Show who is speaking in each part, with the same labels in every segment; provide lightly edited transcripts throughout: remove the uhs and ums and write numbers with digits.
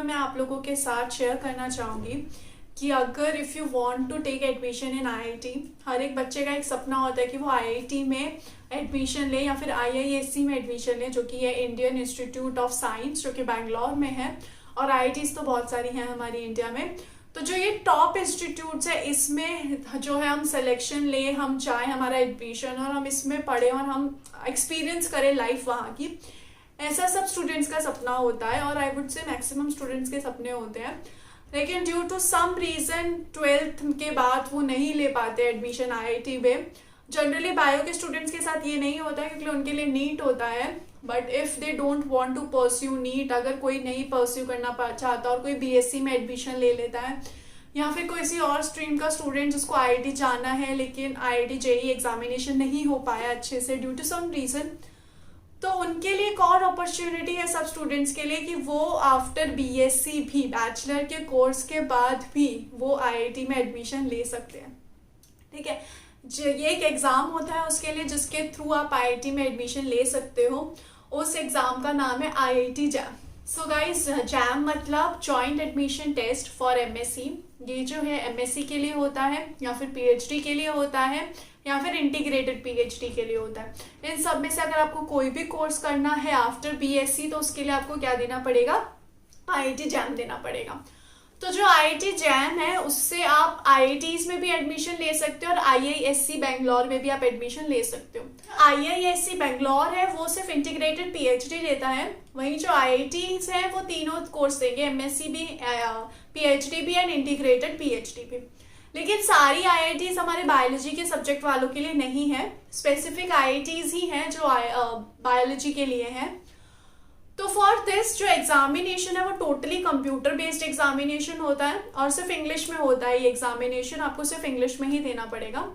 Speaker 1: मैं आप लोगों के साथ शेयर करना चाहूँगी कि अगर if you want to take admission in IIT, हर एक बच्चे का एक सपना होता है कि वो आईआईटी में एडमिशन ले या फिर आईआईएससी में एडमिशन ले, जो कि है इंडियन इंस्टीट्यूट ऑफ साइंस, जो कि बैंगलोर में है। और आईआईटीज़ तो बहुत सारी हैं हमारी इंडिया में। तो जो ये टॉप इंस्टीट्यूट्स है, इसमें जो है हम सिलेक्शन ले, हम चाहें हमारा एडमिशन और हम इसमें पढ़ें और हम एक्सपीरियंस करें लाइफ वहाँ की, ऐसा सब स्टूडेंट्स का सपना होता है। और I would say maximum students के सपने होते हैं, लेकिन due to some reason 12th के बाद वो नहीं ले पाते एडमिशन आईआईटी में। जनरली बायो के स्टूडेंट्स के साथ ये नहीं होता है क्योंकि उनके लिए नीट होता है। But if they don't want to pursue NEET, अगर कोई नहीं परस्यू करना चाहता और कोई बीएससी में एडमिशन ले लेता है या फिर कोई किसी और स्ट्रीम का स्टूडेंट जिसको आईआईटी जाना है लेकिन आईआईटी जेईई एग्जामिनेशन नहीं हो पाया अच्छे से ड्यू टू सम रीज़न, तो उनके लिए एक और अपॉर्चुनिटी है सब स्टूडेंट्स के लिए कि वो आफ्टर बीएससी भी, बैचलर के कोर्स के बाद भी वो आईआईटी में एडमिशन ले सकते हैं। ठीक है, ये एक एग्ज़ाम होता है उसके लिए जिसके थ्रू आप आईआईटी में एडमिशन ले सकते हो। उस एग्ज़ाम का नाम है IIT JAM. So guys, JAM मतलब joint admission test for MSc. ये जो है एमएससी के लिए होता है या फिर पीएचडी के लिए होता है या फिर इंटीग्रेटेड पीएचडी के लिए होता है। इन सब में से अगर आपको कोई भी कोर्स करना है आफ्टर बीएससी तो उसके लिए आपको क्या देना पड़ेगा? आईआईटी जैम देना पड़ेगा। तो जो आईआईटी जैम है उससे आप आईआईटीज में भी एडमिशन ले सकते हो और आईआईएससी बैंगलोर में भी आप एडमिशन ले सकते हो। आईआईएससी बैंगलोर है वो सिर्फ इंटीग्रेटेड पीएचडी लेता है, वहीं जो आईआईटीज है वो तीनों कोर्स देंगे, एमएससी भी, पीएचडी भी एंड इंटीग्रेटेड पीएचडी भी। लेकिन सारी आईआईटीज हमारे बायोलॉजी के सब्जेक्ट वालों के लिए नहीं है, स्पेसिफिक आईआईटीज ही हैं जो बायोलॉजी के लिए हैं। तो फॉर दिस जो एग्जामिनेशन है वो टोटली कंप्यूटर बेस्ड एग्जामिनेशन होता है और सिर्फ इंग्लिश में होता है। ये एग्जामिनेशन आपको सिर्फ इंग्लिश में ही देना पड़ेगा।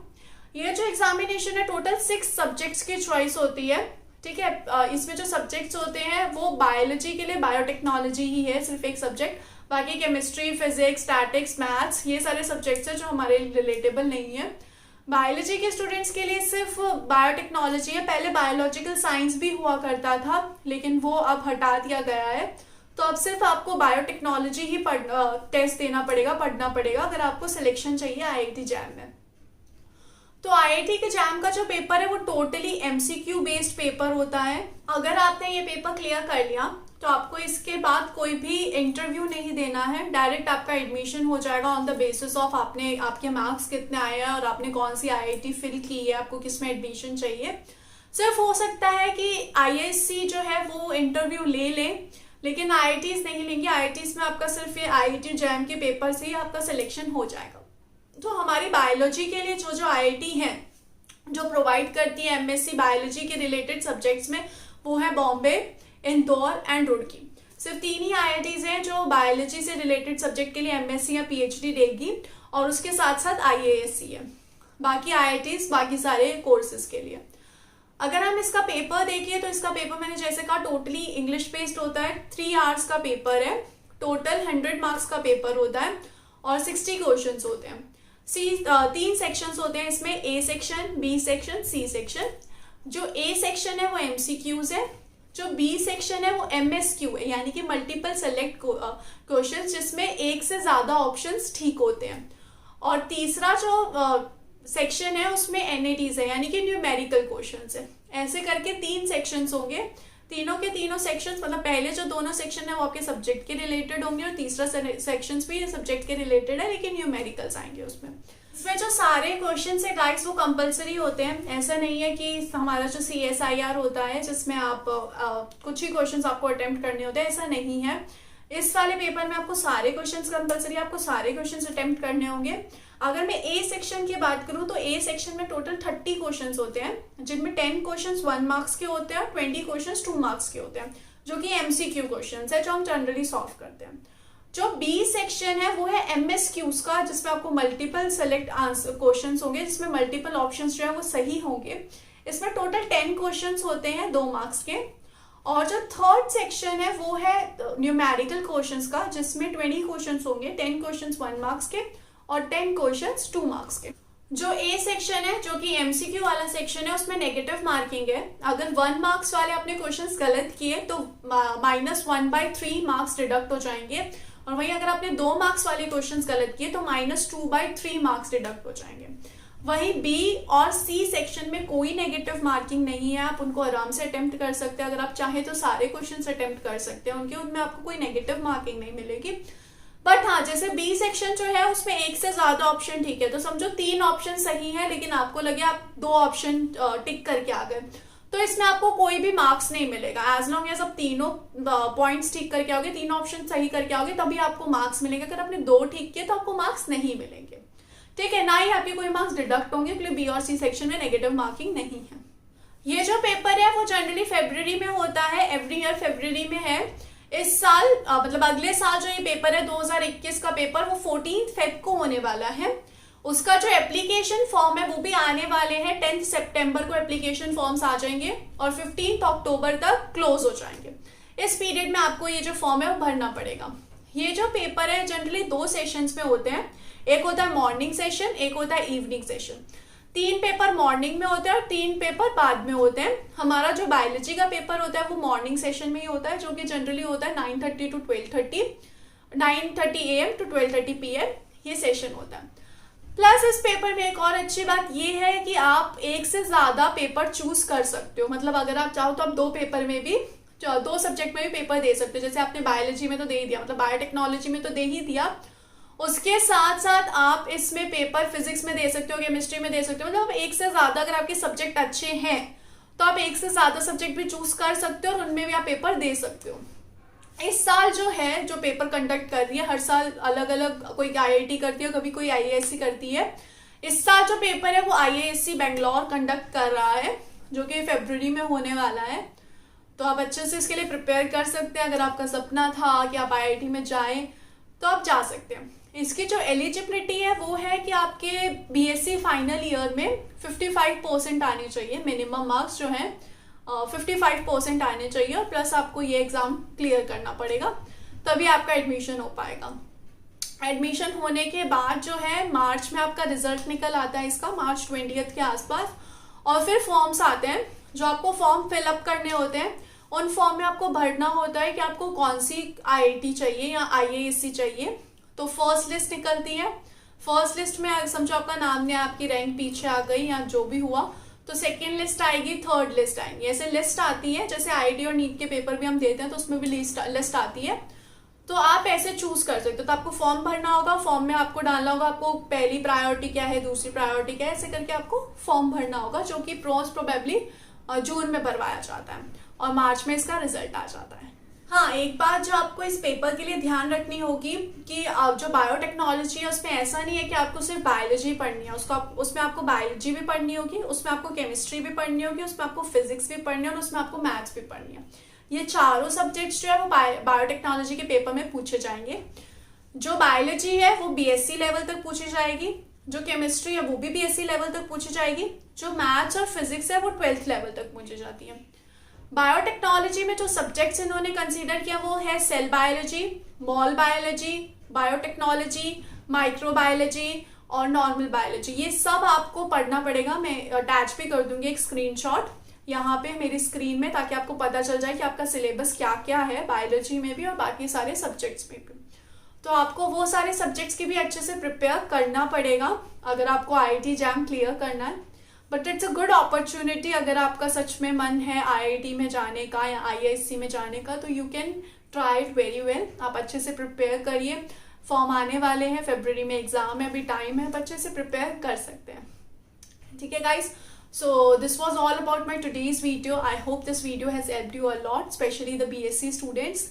Speaker 1: ये जो एग्जामिनेशन है टोटल 6 सब्जेक्ट्स की चॉइस होती है। ठीक है, इसमें जो सब्जेक्ट्स होते हैं वो बायोलॉजी के लिए बायोटेक्नोलॉजी ही है, सिर्फ एक सब्जेक्ट। बाकी केमिस्ट्री, फिजिक्स, स्टैटिक्स, मैथ्स, ये सारे सब्जेक्ट्स हैं जो हमारे रिलेटेबल नहीं है। बायोलॉजी के स्टूडेंट्स के लिए सिर्फ बायोटेक्नोलॉजी है। पहले बायोलॉजिकल साइंस भी हुआ करता था लेकिन वो अब हटा दिया गया है, तो अब सिर्फ आपको बायोटेक्नोलॉजी ही टेस्ट देना पड़ेगा, पढ़ना पड़ेगा अगर आपको सिलेक्शन चाहिए आईआईटी जैम में। तो आईआईटी के जैम का जो पेपर है वो टोटली एमसीक्यू बेस्ड पेपर होता है। अगर आपने ये पेपर क्लियर कर लिया तो आपको इसके बाद कोई भी इंटरव्यू नहीं देना है, डायरेक्ट आपका एडमिशन हो जाएगा ऑन द बेसिस ऑफ आपके मार्क्स कितने आए हैं और आपने कौन सी आईआईटी फिल की है, आपको किस में एडमिशन चाहिए। सिर्फ हो सकता है कि आईआईएससी जो है वो इंटरव्यू ले ले, लेकिन आईआईटीज नहीं लेंगे। आईआईटीज में आपका सिर्फ ये आईआईटी जैम के पेपर से ही आपका सिलेक्शन हो जाएगा। तो हमारी बायोलॉजी के लिए जो आईआईटी है जो प्रोवाइड करती है एमएससी बायोलॉजी के रिलेटेड सब्जेक्ट्स में, वो है बॉम्बे, इंदौर एंड रुड़की। सिर्फ 3 ही आईआईटीज हैं जो बायोलॉजी से रिलेटेड सब्जेक्ट के लिए एमएससी या पीएचडी देगी और उसके साथ साथ आईएएससी है। बाकी आईआईटीज बाकी सारे कोर्सेज के लिए। अगर हम इसका पेपर देखिए तो इसका पेपर मैंने जैसे कहा टोटली इंग्लिश बेस्ड होता है। 3 आवर्स का पेपर है, टोटल 100 मार्क्स का पेपर होता है और 60 क्वेश्चन होते हैं। 3 सेक्शंस होते हैं इसमें, A section, B section, C section. जो ए सेक्शन है वो एमसीक्यूज है, जो बी सेक्शन है वो एमएसक्यू है, यानी कि मल्टीपल सेलेक्ट क्वेश्चंस जिसमें एक से ज्यादा ऑप्शंस ठीक होते हैं। और तीसरा जो सेक्शन है उसमें एनएटीज है, यानी कि न्यूमेरिकल क्वेश्चंस है। ऐसे करके 3 सेक्शंस होंगे। तीनों के तीनों सेक्शंस, मतलब पहले जो दोनों सेक्शन है वो आपके सब्जेक्ट के रिलेटेड होंगे और तीसरा सेक्शन भी सब्जेक्ट के रिलेटेड है, लेकिन न्यूमेरिकल्स आएंगे उसमें। इसमें जो सारे क्वेश्चन है गाइस वो कंपलसरी होते हैं। ऐसा नहीं है कि हमारा जो CSIR होता है जिसमें आप कुछ ही क्वेश्चंस आपको अटेम्प्ट करने होते हैं, ऐसा नहीं है। इस वाले पेपर में आपको सारे क्वेश्चंस कंपलसरी, आपको सारे क्वेश्चंस अटेम्प्ट करने होंगे। अगर मैं ए सेक्शन की बात करूं तो ए सेक्शन में टोटल 30 क्वेश्चंस होते हैं, जिनमें 10 क्वेश्चंस 1 मार्क्स के होते हैं और 20 क्वेश्चंस 2 मार्क्स के होते हैं, जो कि एमसीक्यू क्वेश्चंस है जो हम जनरली सॉल्व करते हैं। जो बी सेक्शन है वो है एमएसक्यूज का, जिसमें आपको मल्टीपल सेलेक्ट आंसर क्वेश्चंस होंगे, जिसमें मल्टीपल ऑप्शंस जो है वो सही होंगे। इसमें टोटल 10 क्वेश्चंस होते हैं 2 मार्क्स के। और जो थर्ड सेक्शन है वो है न्यूमेरिकल क्वेश्चंस का, जिसमें 20 क्वेश्चंस होंगे, 10 क्वेश्चंस 1 मार्क्स के और 10 क्वेश्चंस 2 मार्क्स के। जो ए सेक्शन है, जो कि एमसीक्यू वाला सेक्शन है, उसमें नेगेटिव मार्किंग है। अगर 1 मार्क्स वाले आपने क्वेश्चंस गलत किए तो -1/3 मार्क्स डिडक्ट हो जाएंगे, और वहीं अगर आपने 2 मार्क्स वाले क्वेश्चंस गलत किए तो -2/3 मार्क्स डिडक्ट हो जाएंगे। वहीं बी और सी सेक्शन में कोई नेगेटिव मार्किंग नहीं है, आप उनको आराम से अटेम्प्ट कर सकते हैं। अगर आप चाहें तो सारे क्वेश्चंस अटेम्प्ट कर सकते हैं उनके, उनमें आपको कोई नेगेटिव मार्किंग नहीं मिलेगी। बट हाँ, जैसे बी सेक्शन जो है उसमें एक से ज्यादा ऑप्शन ठीक है, तो समझो 3 ऑप्शन सही है लेकिन आपको लगे आप 2 ऑप्शन टिक करके आ गए, तो इसमें आपको कोई भी मार्क्स नहीं मिलेगा। एज लॉन्ग एज आप तीनों पॉइंट्स ठीक करके आओगे, 3 ऑप्शन सही करके आओगे, तभी आपको मार्क्स मिलेंगे। अगर आपने 2 ठीक किए तो आपको मार्क्स नहीं मिलेंगे, ठीक है, ना ही आपके कोई मार्क्स डिडक्ट होंगे, क्योंकि बी और सी सेक्शन में नेगेटिव मार्किंग नहीं है। ये जो पेपर है वो जनरली फरवरी में होता है, एवरी ईयर फरवरी में है। इस साल मतलब अगले साल जो ये पेपर है 2021 का पेपर, वो 14 फेब को होने वाला है। उसका जो एप्लीकेशन फॉर्म है वो भी आने वाले हैं, 10 सितंबर को एप्लीकेशन फॉर्म्स आ जाएंगे और 15 अक्टूबर तक क्लोज हो जाएंगे। इस पीरियड में आपको ये जो फॉर्म है वो भरना पड़ेगा। ये जो पेपर है जनरली 2 सेशंस में होते हैं, एक होता है मॉर्निंग सेशन, एक होता है इवनिंग सेशन। 3 पेपर मॉर्निंग में होते हैं और 3 पेपर बाद में होते हैं। हमारा जो बायोलॉजी का पेपर होता है वो मॉर्निंग सेशन में ही होता है, जो कि जनरली होता है 9:30 to 12:30, 9:30 AM to 12:30 PM ये सेशन होता है। प्लस इस पेपर में एक और अच्छी बात ये है कि आप एक से ज्यादा पेपर चूज कर सकते हो। मतलब अगर आप चाहो तो आप 2 पेपर में भी, 2 सब्जेक्ट में भी पेपर दे सकते हो। जैसे आपने बायोलॉजी में तो दे ही दिया, मतलब बायोटेक्नोलॉजी में तो दे ही दिया, उसके साथ साथ आप इसमें पेपर फिजिक्स में दे सकते हो, केमिस्ट्री में दे सकते हो। मतलब एक से ज्यादा अगर आपके सब्जेक्ट अच्छे हैं तो आप एक से ज्यादा सब्जेक्ट भी चूज कर सकते हो और उनमें भी आप पेपर दे सकते हो। इस साल जो है, जो पेपर कंडक्ट कर रही है, हर साल अलग अलग, कोई आईआईटी करती है, कभी कोई आईएएससी करती है। इस साल जो पेपर है वो आईएएससी बेंगलोर कंडक्ट कर रहा है, जो कि फरवरी में होने वाला है। तो आप अच्छे से इसके लिए प्रिपेयर कर सकते हैं। अगर आपका सपना था कि आप आईआईटी में जाएं तो आप जा सकते हैं। इसकी जो एलिजिबिलिटी है वो है कि आपके बीएससी फाइनल ईयर में 55% आने चाहिए, मिनिमम मार्क्स जो है 55% आने चाहिए, और प्लस आपको ये एग्जाम क्लियर करना पड़ेगा, तभी आपका एडमिशन हो पाएगा। एडमिशन होने के बाद जो है मार्च में आपका रिजल्ट निकल आता है इसका, मार्च 20 के आसपास, और फिर फॉर्म्स आते हैं जो आपको फॉर्म फिलअप करने होते हैं। उन फॉर्म में आपको भरना होता है कि आपको कौन सी आईआईटी चाहिए या आईएएससी चाहिए। तो फर्स्ट लिस्ट निकलती है, फर्स्ट लिस्ट में समझो आपका नाम नहीं, आपकी रैंक पीछे आ गई या जो भी हुआ, तो सेकेंड लिस्ट आएगी, थर्ड लिस्ट आएंगी, ऐसे लिस्ट आती है। जैसे आईआईटी और नीट के पेपर भी हम देते हैं तो उसमें भी लिस्ट आती है, तो आप ऐसे चूज कर सकते हो। तो आपको फॉर्म भरना होगा, फॉर्म में आपको डालना होगा आपको पहली प्रायोरिटी क्या है, दूसरी प्रायोरिटी क्या है, ऐसे करके आपको फॉर्म भरना होगा, जो कि मोस्ट प्रोबेबली जून में भरवाया जाता है और मार्च में इसका रिजल्ट आ जाता है। हाँ, एक बात जो आपको इस पेपर के लिए ध्यान रखनी होगी कि जो बायोटेक्नोलॉजी है उसमें ऐसा नहीं है कि आपको सिर्फ बायोलॉजी पढ़नी है, उसमें आपको बायोलॉजी भी पढ़नी होगी, उसमें आपको केमिस्ट्री भी पढ़नी होगी, उसमें आपको फिजिक्स भी पढ़नी है और उसमें आपको मैथ्स भी पढ़नी है। ये चारों सब्जेक्ट्स जो है वो बायोटेक्नोलॉजी के पेपर में पूछे जाएंगे। जो बायोलॉजी है वो बीएससी लेवल तक पूछी जाएगी, जो केमिस्ट्री है वो भी बीएससी लेवल तक पूछी जाएगी, जो मैथ्स और फिजिक्स है वो 12th लेवल तक पूछी जाती है। बायोटेक्नोलॉजी में जो सब्जेक्ट्स इन्होंने कंसीडर किया वो है सेल बायोलॉजी, मॉल बायोलॉजी, बायोटेक्नोलॉजी, माइक्रोबायोलॉजी और नॉर्मल बायोलॉजी। ये सब आपको पढ़ना पड़ेगा। मैं अटैच भी कर दूंगी एक स्क्रीनशॉट यहाँ पे मेरी स्क्रीन में, ताकि आपको पता चल जाए कि आपका सिलेबस क्या क्या है बायोलॉजी में भी और बाकी सारे सब्जेक्ट्स में भी। तो आपको वो सारे सब्जेक्ट्स की भी अच्छे से प्रिपेयर करना पड़ेगा अगर आपको आईआईटी जैम क्लियर करना है। But it's a good opportunity, अगर आपका सच में मन है आईआईटी में जाने का या आईआईएससी में जाने का, तो you can try it very well. आप अच्छे से प्रिपेयर करिए, फॉर्म आने वाले हैं, फरवरी में एग्जाम है, अभी टाइम है, अच्छे से प्रिपेयर कर सकते हैं। ठीक है guys, so this was all about my today's video. I hope this video has helped you a lot, especially the BSc students.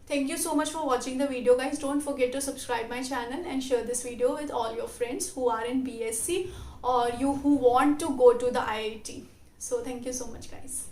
Speaker 1: Thank you so much for watching the video guys. Don't forget to subscribe my channel and share this video with all your friends who are in BSc or you who want to go to the IIT. So thank you so much guys.